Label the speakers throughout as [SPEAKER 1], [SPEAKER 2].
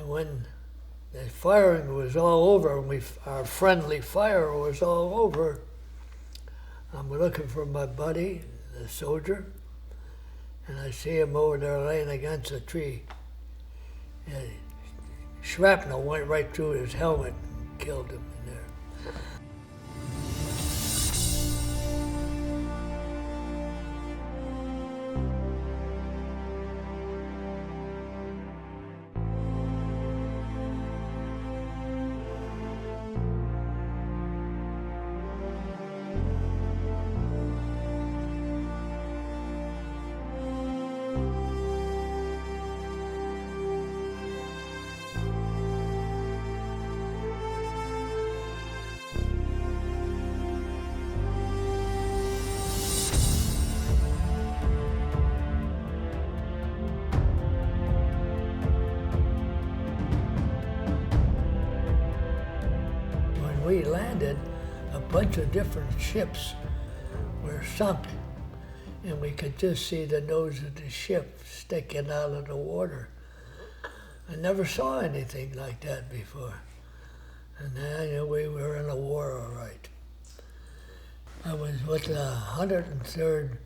[SPEAKER 1] And when the firing was all over, and our friendly fire was all over, I'm looking for my buddy, the soldier, and I see him over there laying against a tree. And shrapnel went right through his helmet and killed him in there. We landed, a bunch of different ships were sunk, and we could just see the nose of the ship sticking out of the water. I never saw anything like that before. And then we were in a war, all right. I was with the 103rd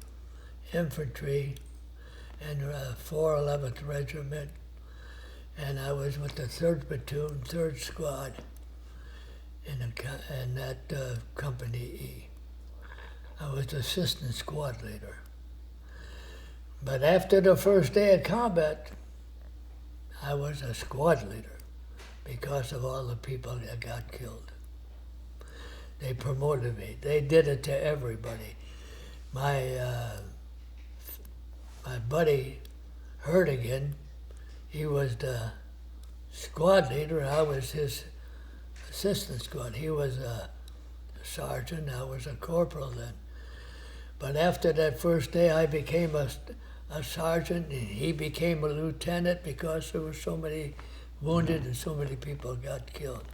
[SPEAKER 1] Infantry and 411th Regiment, and I was with the 3rd Platoon, 3rd Squad. In that Company E. I was assistant squad leader. But after the first day of combat, I was a squad leader because of all the people that got killed. They promoted me. They did it to everybody. My buddy Herdigan, he was the squad leader, I was his assistant squad. He was a sergeant, I was a corporal then. But after that first day, I became a sergeant, and he became a lieutenant because there were so many wounded and so many people got killed.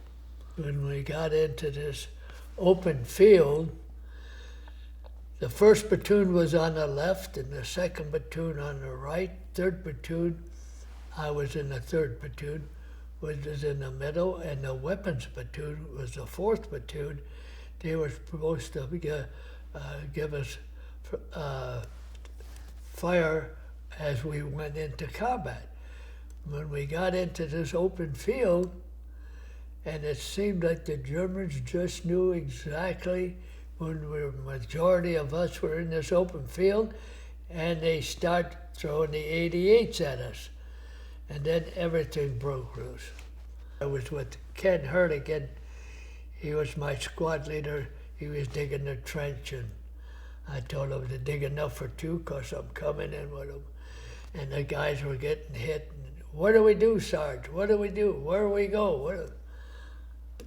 [SPEAKER 1] When we got into this open field, the 1st platoon was on the left and the 2nd platoon on the right. 3rd platoon, I was in the 3rd platoon, was in the middle, and the weapons platoon was the 4th platoon. They were supposed to give us fire as we went into combat. When we got into this open field, and it seemed like the Germans just knew exactly when the majority of us were in this open field, and they start throwing the 88s at us. And then everything broke loose. I was with Ken Herdigan. He was my squad leader. He was digging the trench, and I told him to dig enough for 2 because I'm coming in with him. And the guys were getting hit. What do we do, Sarge? What do we do? Where do we go?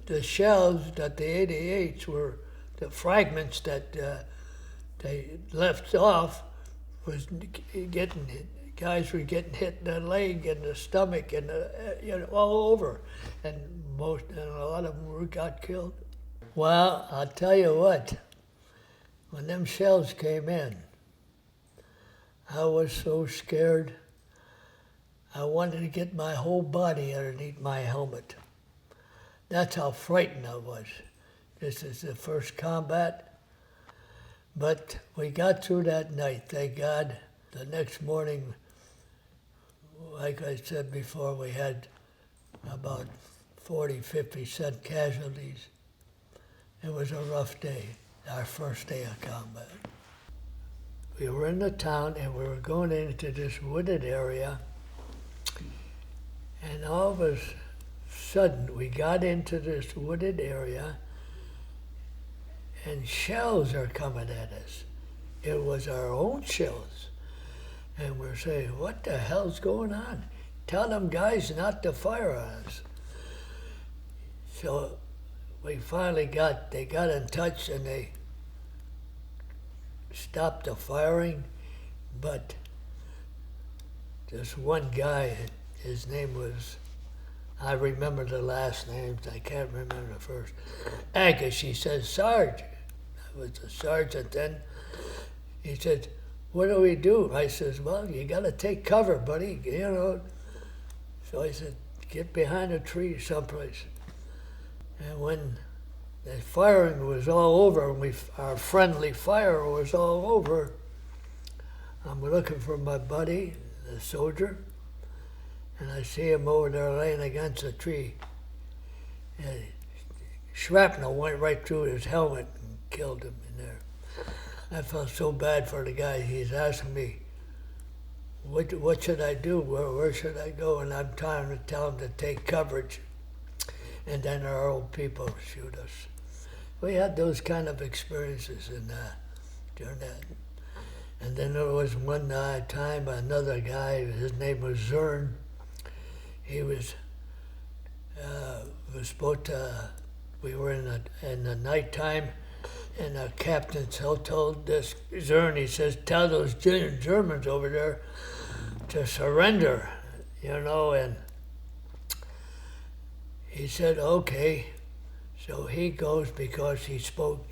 [SPEAKER 1] The shells that the 88s were, the fragments that they left off was getting hit. Guys were getting hit in the leg and the stomach and all over, and a lot of them got killed. Well, I'll tell you what, when them shells came in, I was so scared. I wanted to get my whole body underneath my helmet. That's how frightened I was. This is the first combat, but we got through that night, thank God. The next morning, like I said before, we had about 40, 50 cent casualties. It was a rough day, our first day of combat. We were in the town and we were going into this wooded area, and all of a sudden we got into this wooded area and shells are coming at us. It was our own shells. And we're saying, what the hell's going on? Tell them guys not to fire on us. So we finally they got in touch and they stopped the firing, but this one guy, his name was, I remember the last names, I can't remember the first. Angus, he says, Sarge. I was a sergeant then. He said, what do we do? I says, well, you got to take cover, buddy, you know. So I said, get behind a tree someplace. And when the firing was all over, and our friendly fire was all over, I'm looking for my buddy, the soldier, and I see him over there laying against a tree. And shrapnel went right through his helmet and killed him in there. I felt so bad for the guy. He's asking me, what should I do? Where should I go? And I'm trying to tell him to take coverage. And then our old people shoot us. We had those kind of experiences during that. And then there was one time another guy, his name was Zern. He was supposed to, we were in the nighttime, and the captain told this Zern, he says, tell those Germans over there to surrender, and he said, okay. So he goes because he spoke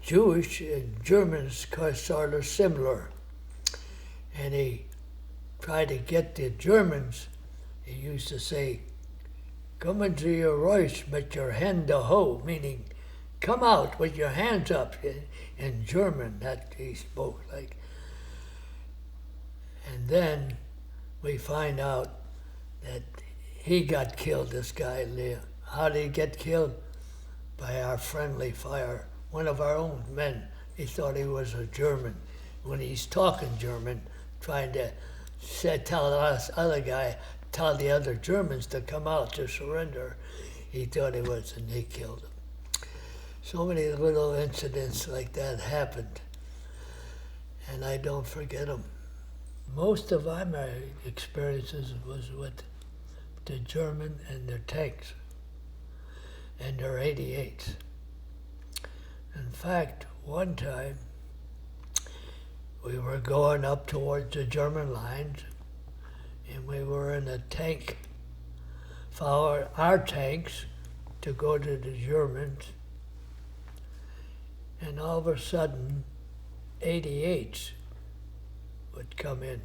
[SPEAKER 1] Jewish, and Germans sort of similar. And he tried to get the Germans, he used to say, kommen Sie raus mit your Hände hoch, meaning come out with your hands up in German, that he spoke like. And then we find out that he got killed, this guy, Leo. How did he get killed? By our friendly fire. One of our own men, he thought he was a German. When he's talking German, trying to tell us other guy, tell the other Germans to come out to surrender, he thought he was, and they killed him. So many little incidents like that happened, and I don't forget them. Most of my experiences was with the German and their tanks and their 88s. In fact, one time we were going up towards the German lines, and we were in a tank, following our tanks to go to the Germans, and all of a sudden 88s would come in,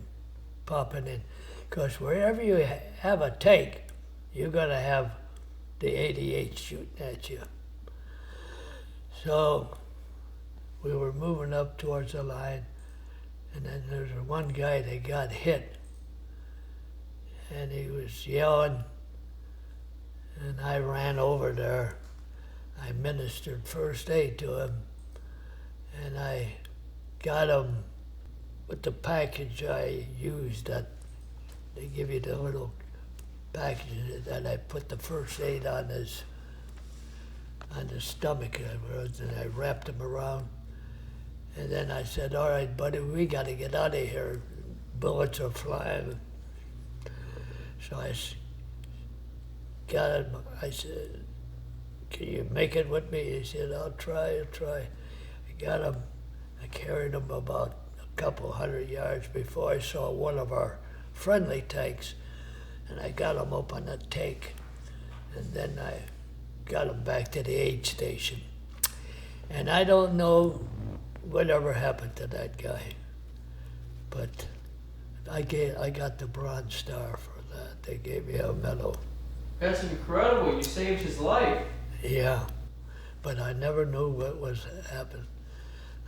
[SPEAKER 1] popping in. Because wherever you have a tank, you're going to have the 88 shooting at you. So we were moving up towards the line, and then there's one guy that got hit, and he was yelling, and I ran over there. I ministered first aid to him, and I got him with the package I used. That they give you the little package that I put the first aid on his stomach, and I wrapped him around. And then I said, all right, buddy, we got to get out of here. Bullets are flying. So I got him. I said, can you make it with me? He said, I'll try. I got him. I carried him about a couple hundred yards before I saw one of our friendly tanks, and I got him up on the tank, and then I got him back to the aid station. And I don't know whatever happened to that guy, but I got the Bronze Star for that. They gave me a medal.
[SPEAKER 2] That's incredible. You saved his life.
[SPEAKER 1] Yeah, but I never knew what was happening.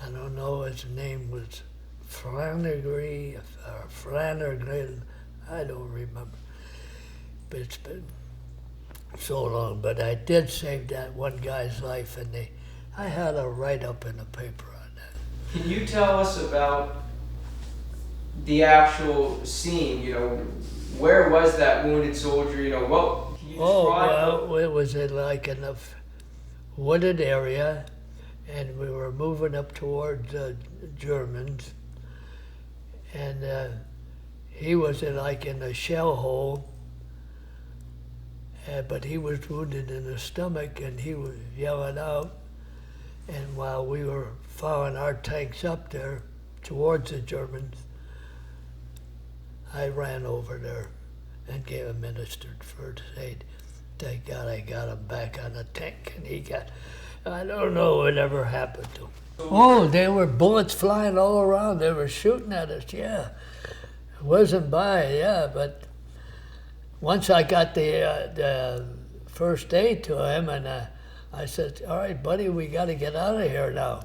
[SPEAKER 1] I don't know, his name was Flannery or Flannery, I don't remember. But it's been so long. But I did save that one guy's life, and I had a write-up in the paper on that.
[SPEAKER 2] Can you tell us about the actual scene? Where was that wounded soldier? What can you describe?
[SPEAKER 1] Well, it was in a wooded area, and we were moving up towards Germans, and he was in a shell hole, but he was wounded in the stomach, and he was yelling out. And while we were following our tanks up there towards the Germans, I ran over there and gave him ministered first aid. Thank God I got him back on the tank, and I don't know what ever happened to him. Oh, there were bullets flying all around. They were shooting at us, yeah. It wasn't by, yeah, but once I got the first aid to him, and I said, all right, buddy, we got to get out of here now.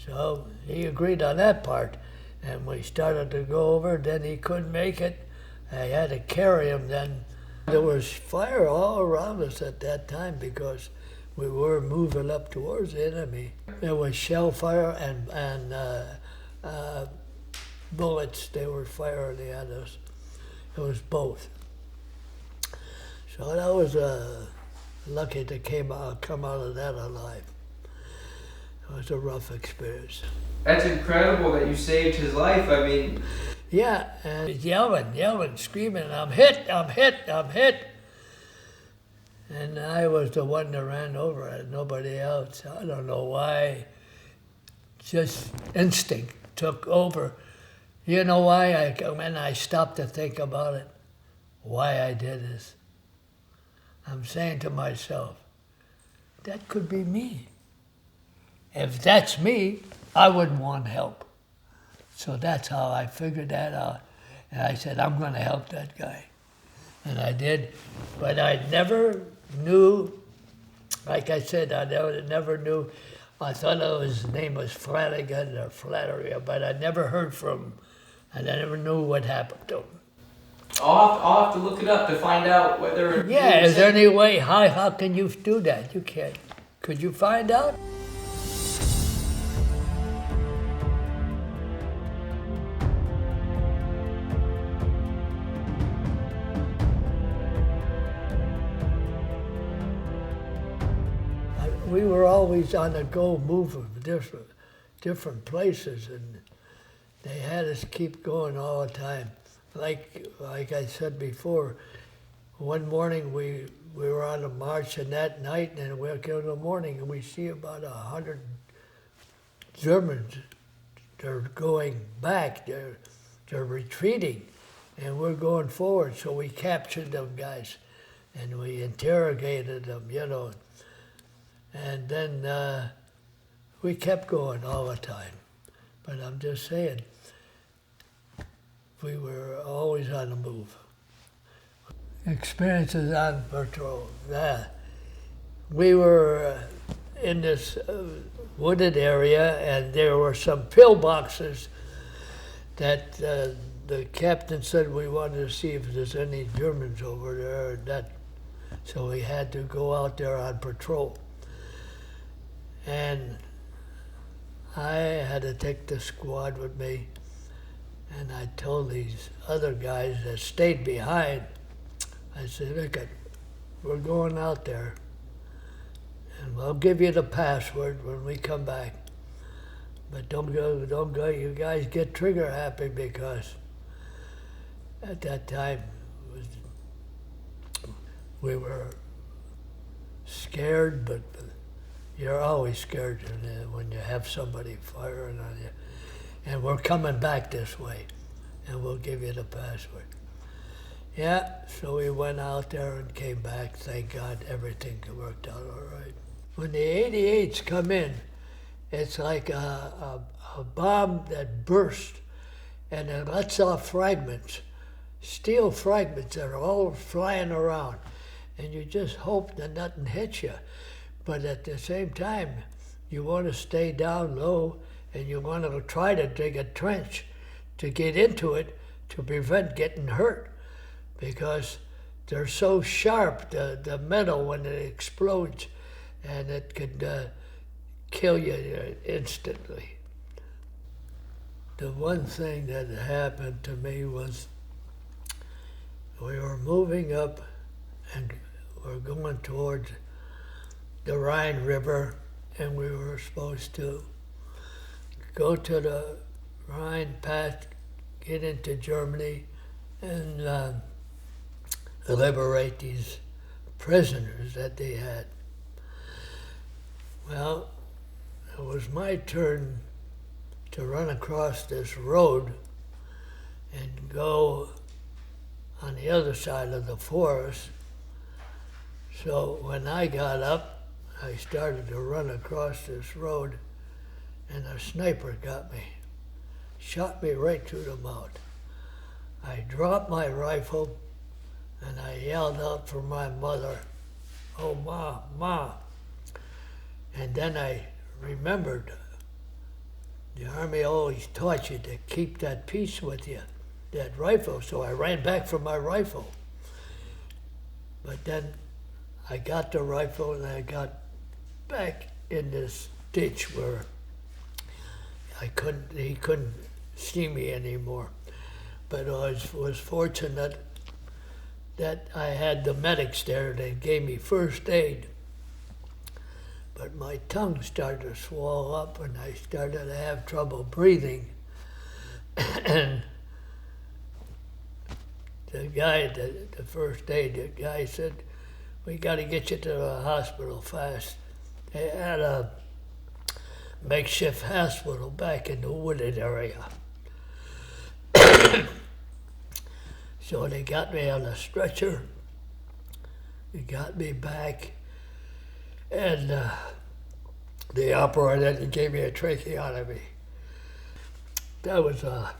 [SPEAKER 1] So he agreed on that part. And we started to go over, then he couldn't make it. I had to carry him then. There was fire all around us at that time because we were moving up towards the enemy. There was shell fire and bullets they were firing at us. It was both. So that was lucky to come out of that alive. It was a rough experience.
[SPEAKER 2] That's incredible that you saved his life. I mean,
[SPEAKER 1] yeah, and yelling, screaming, I'm hit, I'm hit, I'm hit. And I was the one that ran over it, nobody else. I don't know why. Just instinct took over. You know why? When I stopped to think about it, why I did this. I'm saying to myself, that could be me. If that's me, I wouldn't want help. So that's how I figured that out. And I said, I'm going to help that guy. And I did. But I never knew, like I said, I never knew. I thought his name was Flanagan or Flannery, but I never heard from him. And I never knew what happened to him.
[SPEAKER 2] I'll have to look it up to find out whether...
[SPEAKER 1] Yeah, is there any way, how can you do that? You can't. Could you find out? We were always on the go, moving different places, and they had us keep going all the time. Like I said before, one morning we were on a march, and that night, and we woke up in the morning, and we see about 100 Germans. They're going back. They're retreating, and we're going forward. So we captured them guys, and we interrogated them, you know. And then we kept going all the time. But I'm just saying, we were always on the move. Experiences on patrol. We were in this wooded area, and there were some pillboxes that the captain said we wanted to see if there's any Germans over there. So we had to go out there on patrol. And I had to take the squad with me, and I told these other guys that stayed behind, I said, look, we're going out there, and I'll give you the password when we come back. But don't go, you guys get trigger happy, because at that time, we were scared, but you're always scared when you have somebody firing on you. And we're coming back this way, and we'll give you the password. Yeah, so we went out there and came back. Thank God everything worked out all right. When the 88s come in, it's like a bomb that bursts, and it lets off fragments, steel fragments that are all flying around. And you just hope that nothing hits you. But at the same time, you want to stay down low, and you want to try to dig a trench to get into it to prevent getting hurt, because they're so sharp, the metal, when it explodes, and it could kill you instantly. The one thing that happened to me was we were moving up, and we're going towards the Rhine River, and we were supposed to go to the Rhine pass, get into Germany, and liberate these prisoners that they had. Well, it was my turn to run across this road and go on the other side of the forest. So when I got up, I started to run across this road, and a sniper got me, shot me right through the mouth. I dropped my rifle, and I yelled out for my mother, "Oh, Ma, Ma." And then I remembered the Army always taught you to keep that piece with you, that rifle, so I ran back for my rifle. But then I got the rifle and I got back in this ditch where he couldn't see me anymore. But I was fortunate that I had the medics there that gave me first aid. But my tongue started to swell up and I started to have trouble breathing. And the guy, the first aid, the guy said, "We got to get you to the hospital fast." They had a makeshift hospital back in the wooded area. So they got me on a stretcher. They got me back, and they operated and gave me a tracheotomy. That was a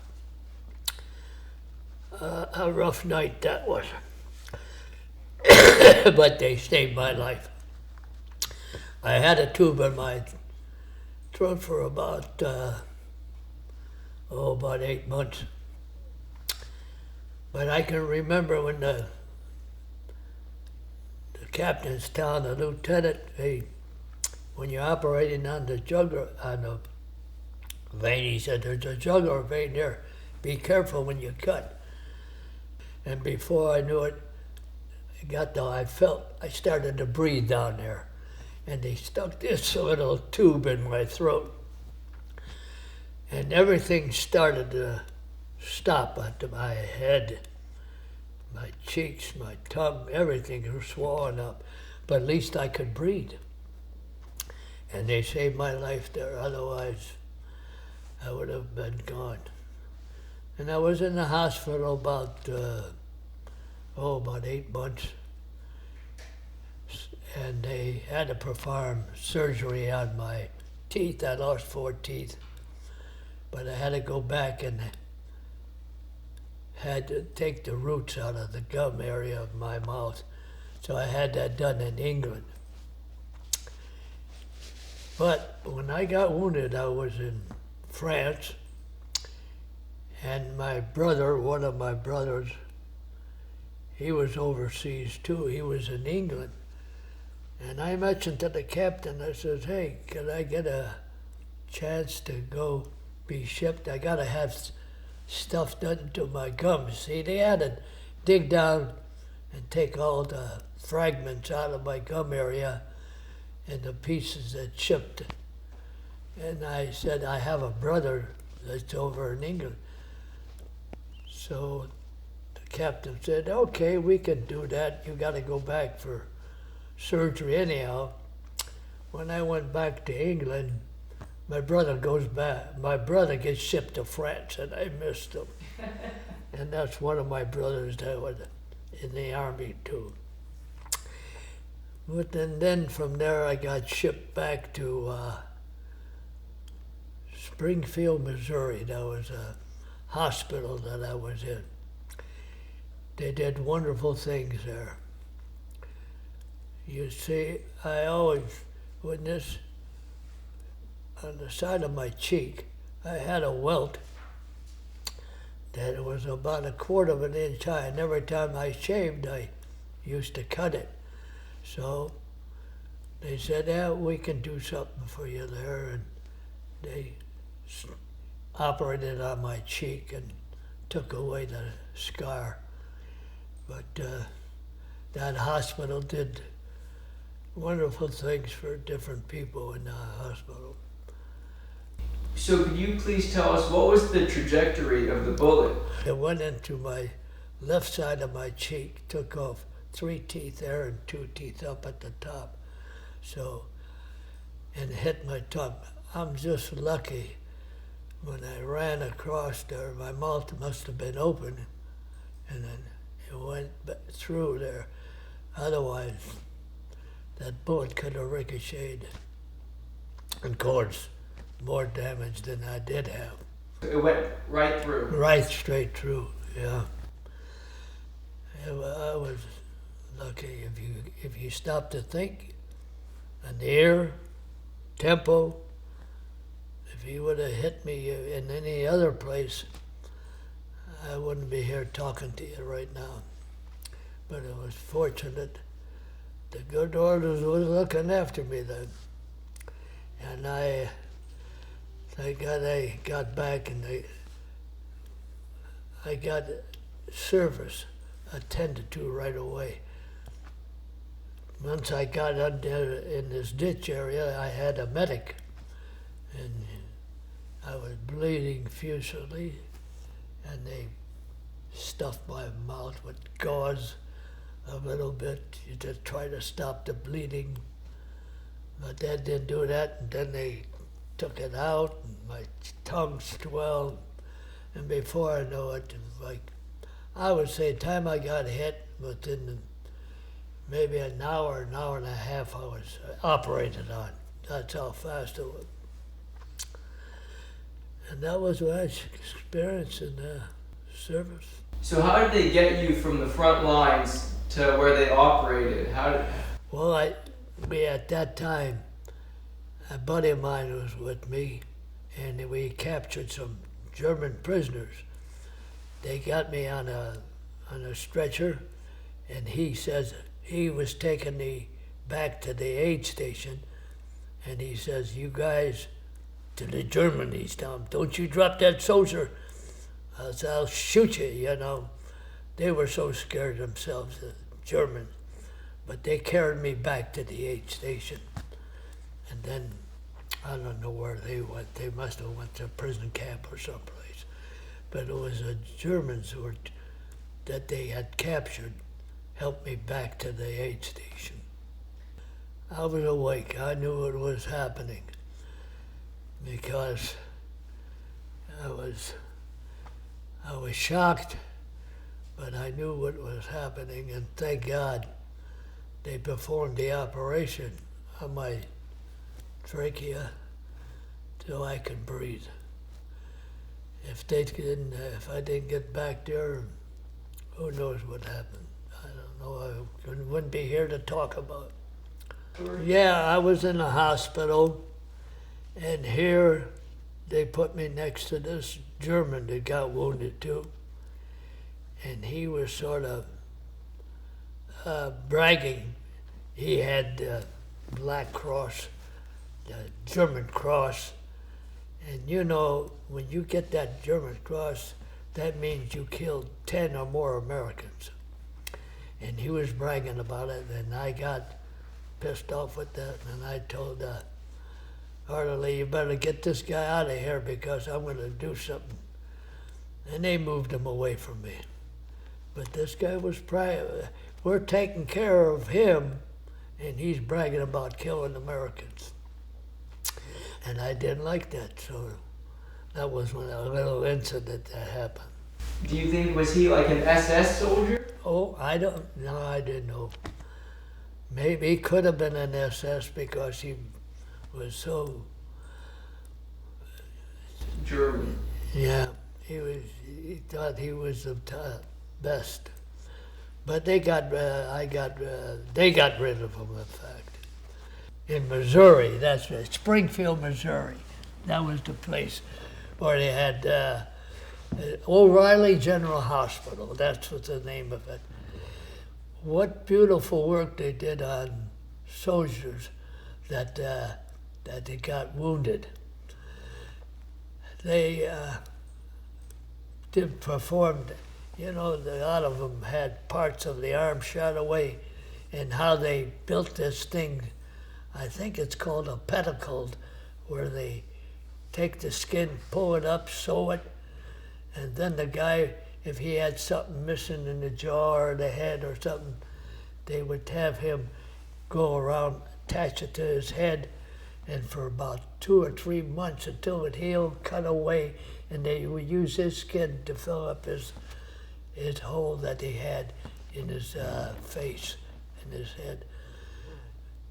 [SPEAKER 1] rough night, that was. But they saved my life. I had a tube in my throat for about 8 months. But I can remember when the captain's telling the lieutenant, "Hey, when you're operating on the jugular, on the vein," he said, "there's a jugular vein there. Be careful when you cut." And before I knew it, I started to breathe down there. And they stuck this little tube in my throat. And everything started to stop at my head, my cheeks, my tongue, everything was swollen up. But at least I could breathe. And they saved my life there, otherwise I would have been gone. And I was in the hospital about 8 months. And they had to perform surgery on my teeth. I lost 4 teeth. But I had to go back and had to take the roots out of the gum area of my mouth. So I had that done in England. But when I got wounded, I was in France. And my brother, one of my brothers, he was overseas too. He was in England. And I mentioned to the captain, I says, "Hey, can I get a chance to go be shipped? I got to have stuff done to my gums." See, they had to dig down and take all the fragments out of my gum area and the pieces that chipped. And I said, "I have a brother that's over in England." So the captain said, "Okay, we can do that. You got to go back for surgery anyhow." When I went back to England, my brother goes back. My brother gets shipped to France, and I missed him. And that's one of my brothers that was in the Army too. But then from there I got shipped back to Springfield, Missouri. That was a hospital that I was in. They did wonderful things there. You see, I always, with this, on the side of my cheek, I had a welt that was about 1/4 of an inch high, and every time I shaved, I used to cut it. So they said, "Yeah, we can do something for you there," and they operated on my cheek and took away the scar. But that hospital did wonderful things for different people in the hospital.
[SPEAKER 2] So could you please tell us what was the trajectory of the bullet?
[SPEAKER 1] It went into my left side of my cheek, took off 3 teeth there and 2 teeth up at the top. So, and hit my tongue. I'm just lucky. When I ran across there, my mouth must have been open, and then it went through there. Otherwise, that bullet could have ricocheted and caused more damage than I did have.
[SPEAKER 2] It went right through.
[SPEAKER 1] Right straight through, yeah. I was lucky if you stop to think, an ear, tempo. If he would have hit me in any other place, I wouldn't be here talking to you right now. But it was fortunate. The good orders was looking after me then. And thank God I got back and I got service attended to right away. Once I got under in this ditch area, I had a medic, and I was bleeding profusely, and they stuffed my mouth with gauze a little bit to try to stop the bleeding. But that didn't do that, and then they took it out, and my tongue swelled, and before I know it, like, I would say the time I got hit, within maybe an hour and a half, I was operated on. That's how fast it was. And that was my experience in service.
[SPEAKER 2] So how did they get you from the front lines to where they operated?
[SPEAKER 1] Well, at that time, a buddy of mine was with me, and we captured some German prisoners. They got me on a stretcher, and he says he was taking me back to the aid station, and he says, "You guys," to the German, he's telling them, "don't you drop that soldier, else I'll shoot you," you know. They were so scared themselves, the Germans. But they carried me back to the aid station. And then, I don't know where they went. They must have went to a prison camp or someplace. But it was the Germans that they had captured helped me back to the aid station. I was awake. I knew what was happening because I was shocked, but I knew what was happening, and thank God they performed the operation on my trachea so I could breathe. If I didn't get back there, who knows what happened. I don't know. I wouldn't be here to talk about it. Yeah, I was in the hospital, and here they put me next to this German that got wounded too. And he was sort of bragging. He had the Black Cross, the German Cross. And you know, when you get that German Cross, that means you killed 10 or more Americans. And he was bragging about it, and I got pissed off with that, and I told Harley, "You better get this guy out of here because I'm going to do something." And they moved him away from me. But this guy was we're taking care of him, and he's bragging about killing Americans. And I didn't like that, so that was when a little incident that happened.
[SPEAKER 2] Do you think, was he like an SS soldier?
[SPEAKER 1] Oh, I didn't know. Maybe he could have been an SS because he was so
[SPEAKER 2] German.
[SPEAKER 1] Yeah, he thought he was the best. But they got rid of him, in fact. In Missouri, that's right, Springfield, Missouri. That was the place where they had O'Reilly General Hospital. That's what the name of it. What beautiful work they did on soldiers that they got wounded. They performed, you know, a lot of them had parts of the arm shot away, and how they built this thing, I think it's called a pedicle, where they take the skin, pull it up, sew it, and then the guy, if he had something missing in the jaw or the head or something, they would have him go around, attach it to his head, and for about 2 or 3 months until it healed, cut away, and they would use his skin to fill up his hole that he had in his face and his head.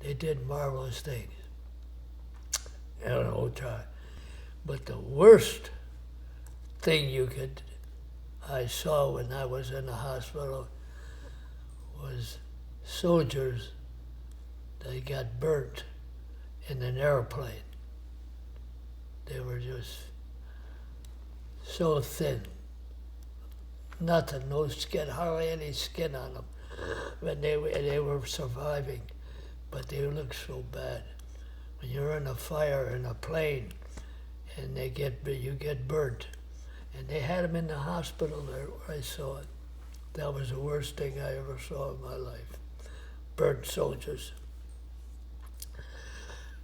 [SPEAKER 1] They did marvelous things. I don't know, try. But the worst thing I saw when I was in the hospital, was soldiers that got burnt in an airplane. They were just so thin. Nothing, no skin, hardly any skin on them. When they were surviving, but they looked so bad. When you're in a fire in a plane, and you get burnt, and they had them in the hospital there where I saw it. That was the worst thing I ever saw in my life. Burnt soldiers.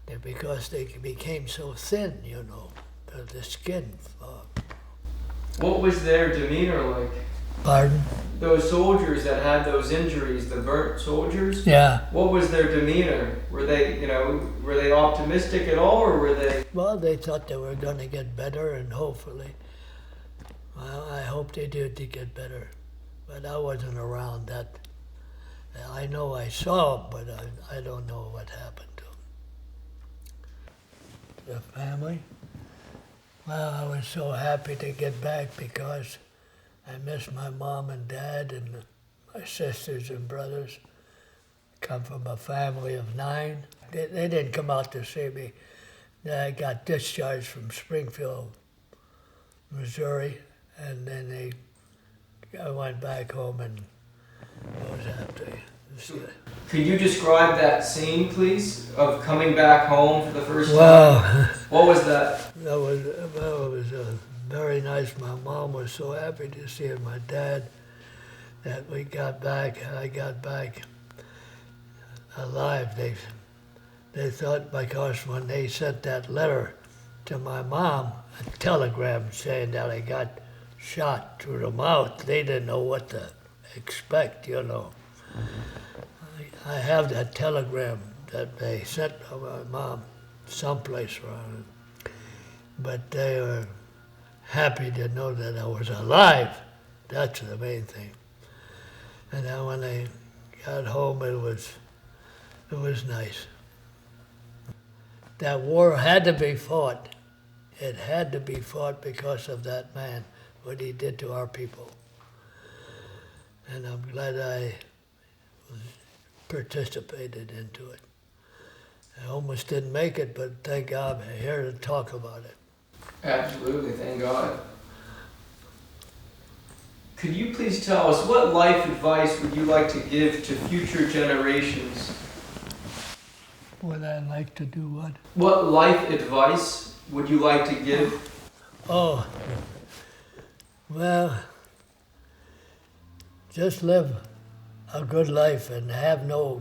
[SPEAKER 1] And because they became so thin, you know, the skin.
[SPEAKER 2] What was their demeanor like?
[SPEAKER 1] Pardon?
[SPEAKER 2] Those soldiers that had those injuries, the burnt soldiers.
[SPEAKER 1] Yeah.
[SPEAKER 2] What was their demeanor? Were they optimistic at all, or were they?
[SPEAKER 1] Well, they thought they were going to get better, and hopefully, well, I hope they did to get better. But I wasn't around that. I know I saw them, but I don't know what happened to them. The family? Well, I was so happy to get back because I missed my mom and dad and my sisters and brothers. Come from a family of 9. They didn't come out to see me. I got discharged from Springfield, Missouri, and then I went back home and I was happy.
[SPEAKER 2] Could you describe that scene, please, of coming back home for the first time?
[SPEAKER 1] Well,
[SPEAKER 2] what was that?
[SPEAKER 1] It was very nice. My mom was so happy to see my dad that we got back. I got back alive. They thought because when they sent that letter to my mom, a telegram saying that I got shot through the mouth, they didn't know what to expect, you know. I have that telegram that they sent to my mom someplace around it. But they were happy to know that I was alive. That's the main thing. And then when I got home, it was nice. That war had to be fought. It had to be fought because of that man, what he did to our people. And I'm glad I participated into it. I almost didn't make it, but thank God I'm here to talk about it.
[SPEAKER 2] Absolutely, thank God. Could you please tell us what life advice would you like to give to future generations?
[SPEAKER 1] Would I like to do what?
[SPEAKER 2] What life advice would you like to give?
[SPEAKER 1] Oh, well, just live a good life and have no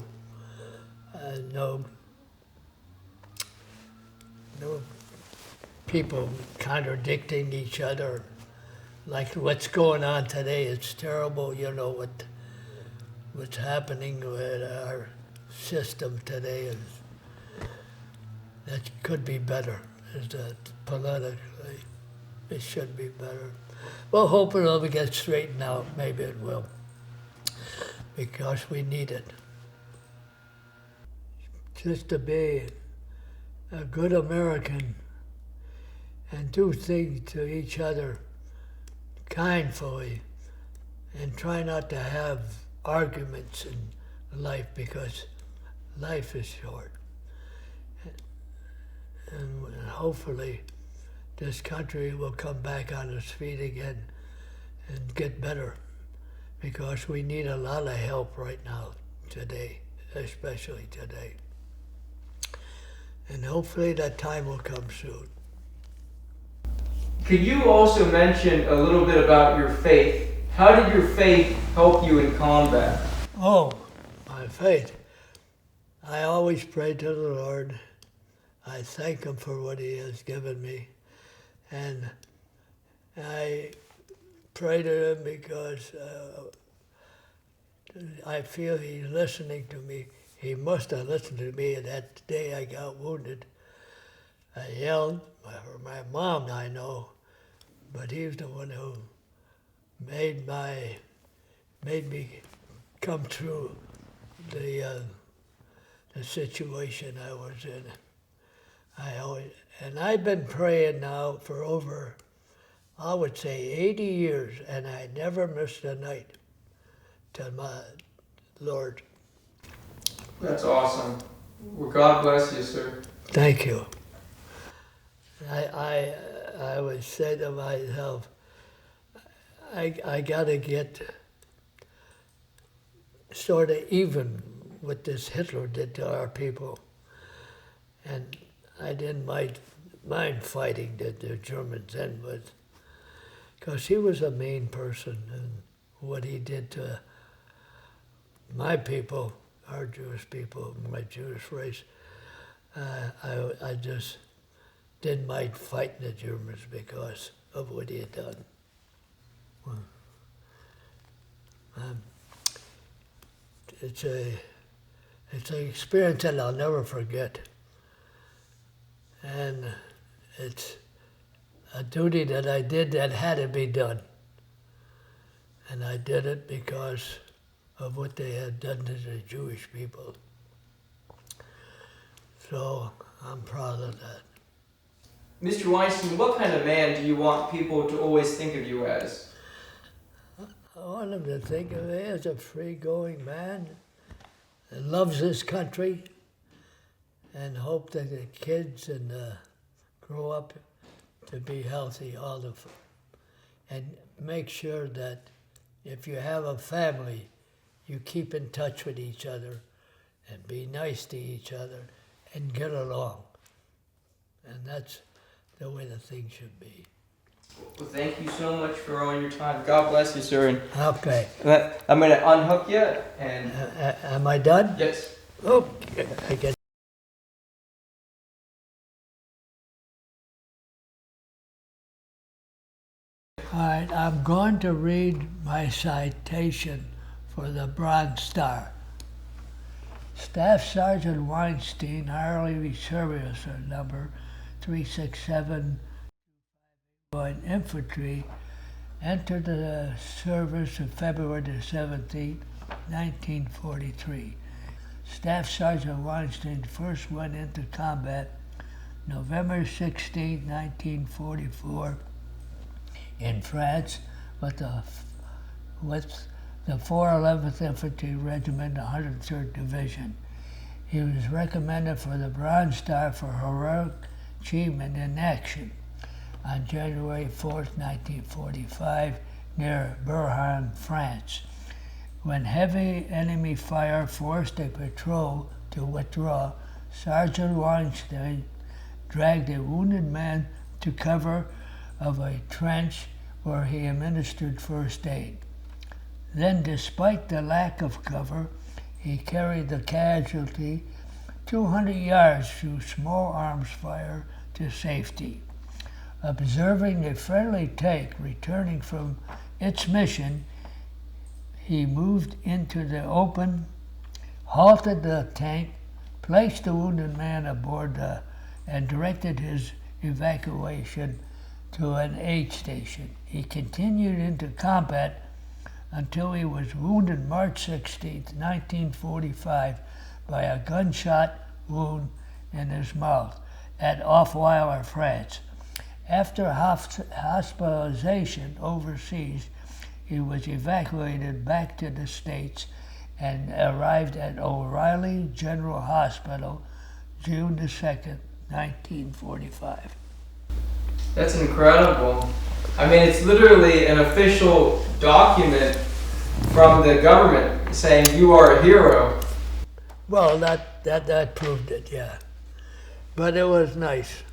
[SPEAKER 1] people contradicting each other. Like what's going on today, it's terrible, you know, what's happening with our system today is that could be better. Is that politically it should be better. Well, hoping it'll get straightened out. Maybe it will, because we need it. Just to be a good American and do things to each other kindly and try not to have arguments in life, because life is short. And hopefully this country will come back on its feet again and get better, because we need a lot of help right now, today, especially today. And hopefully that time will come soon.
[SPEAKER 2] Could you also mention a little bit about your faith? How did your faith help you in combat?
[SPEAKER 1] Oh, my faith. I always pray to the Lord. I thank Him for what He has given me. And I pray to Him because I feel He's listening to me. He must have listened to me that day I got wounded. I yelled for my mom, I know, but He's the one who made me come through the situation I was in. And I've been praying now for over, I would say 80 years, and I never missed a night till Lord.
[SPEAKER 2] That's awesome. Well, God bless you, sir.
[SPEAKER 1] Thank you. I would say to myself, I gotta get sort of even what this Hitler did to our people. And I didn't mind fighting the Germans then, but because he was a mean person, and what he did to my people, our Jewish people, my Jewish race, I just didn't mind fighting the Germans because of what he had done. It's an experience that I'll never forget. And it's a duty that I did that had to be done. And I did it because of what they had done to the Jewish people. So I'm proud of that.
[SPEAKER 2] Mr. Weinstein, what kind of man do you want people to always think of you as?
[SPEAKER 1] I want them to think of me as a free-going man that loves this country, and hope that the kids grow up to be healthy, all of them. And make sure that if you have a family, you keep in touch with each other and be nice to each other and get along. And that's the way the thing should be.
[SPEAKER 2] Well, thank you so much for all your time. God bless you, sir. And
[SPEAKER 1] Okay.
[SPEAKER 2] I'm going to unhook you. And
[SPEAKER 1] Am I done?
[SPEAKER 2] yes.
[SPEAKER 1] Okay. I get. All right, I'm going to read my citation for the Bronze Star. Staff Sergeant Weinstein, hourly service number 367 Infantry, entered the service on February the 17th, 1943. Staff Sergeant Weinstein first went into combat November 16, 1944 in France with the 411th Infantry Regiment, 103rd Division. He was recommended for the Bronze Star for heroic achievement in action on January 4, 1945, near Berhan, France, when heavy enemy fire forced a patrol to withdraw. Sergeant Weinstein dragged a wounded man to cover of a trench where he administered first aid. Then, despite the lack of cover, he carried the casualty 200 yards through small arms fire to safety. Observing a friendly tank returning from its mission, he moved into the open, halted the tank, placed the wounded man aboard and directed his evacuation to an aid station. He continued into combat until he was wounded March 16, 1945, by a gunshot wound in his mouth at Offweiler, France. After hospitalization overseas, he was evacuated back to the States and arrived at O'Reilly General Hospital June 2nd, 1945.
[SPEAKER 2] That's incredible. I mean, it's literally an official document from the government saying you are a hero.
[SPEAKER 1] Well, that proved it, yeah. But it was nice.